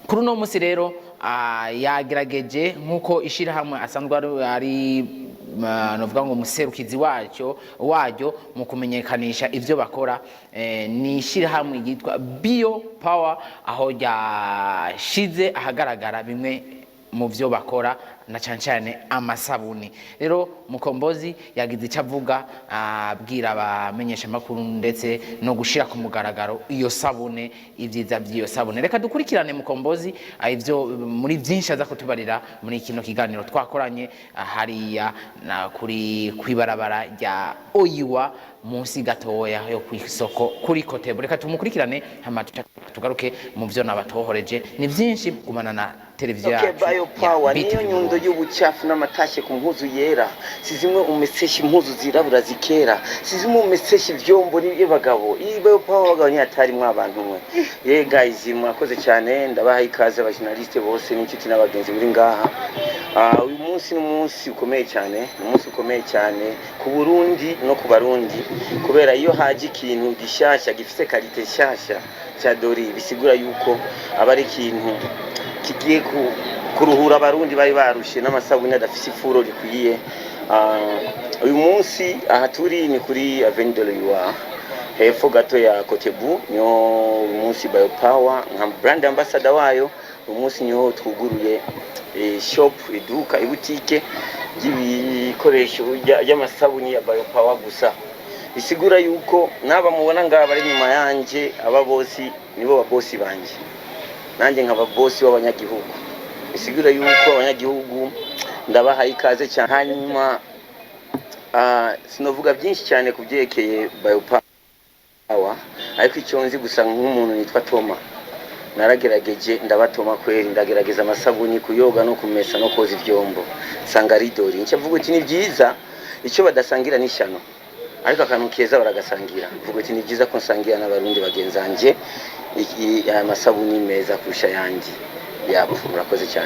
kuri uno musi rero yagerageje nkuko ishirahamwe asanzwe ari novuga ngo muserukizi waryo mu kumenyekanisha ivyo bakora, ni ishirahamwe yitwa Bio Power, aho yashize ahagaragara bimwe mu vyo bakora na cyane amasabuni. Rero Mukombozi yagize icyo avuga abwira abamenyesha makuru ndetse no gushira ku mugaragaro iyo sabune, ivyiza by'iyo sabune. Reka dukurikirane Mukombozi ivyo muri byinshi aza kutubarira muri kino kiganiro twakoranye hariya kuri kwibarabara rya Oyiwa munsi gatoya yo kwisoko kuri Kotebu. Reka tumukurikirane hama tugaruke mu vyo nabatohoreje. Ni byinshi gumana na televiziyo yacu. Bio Power niyo nyundo y'ubucafu n'amatashe ku mpuzu yera, sizimwe umesesha impuzu zirabura zikera, sizimwe umesesha ivyombo n'ibagabo. Bio Power bagabo ni atari mwa abantu mwe. Guys, mwakoze cyane, ndabaha ikaze abajournaliste bose n'inshuti n'abagenzi muri ngaha. Uyu munsi n'umunsi ukomeye cyane, umunsi ukomeye cyane ku Burundi no ku Barundi, kubera iyo haje ikintu gishasha gifise kalite nshasha cya Dori, bisigura yuko abari ikintu kigiye kuruhura abarundi bari barushe n'amasabune adafise ifuro rikwiye. Uyu munsi aha turi ni kuri Avenue de l'Oyiwa hepfo gato ya Kotebu, niyo uyu munsi Bio Power nka brand ambassador wayo. Uyu munsi niho twuguruye shop, iduka, ibutike y'ibikoresho y'amasabuni ya Bio Power gusa. Bisigura yuko naba mubona ngaba ari nyuma yanje, aba bosi nibo babosi banje, nanjye nkaba bosi w'abanyagihugu. Bisigura yuko abanyagihugu ndabaha ikaze cyane. Hanyuma sinovuga byinshi cyane kubyekeye Bio Power, ariko icyo nzi gusa nk'umuntu nitwa Toma, naragerageje ndabatoma kweri, ndagerageza amasabuni kuyoga no kumesa no koza ivyombo, sanga ari Dori. Ncavuga uti ni byiza, icyo badasangira n'ishyano, ariko akantu keza baragasangira. Mvuga uti ni byiza ko nsangira n'abarundi bagenzanje amasabuni meza kurusha yandi. Murakoze cyane.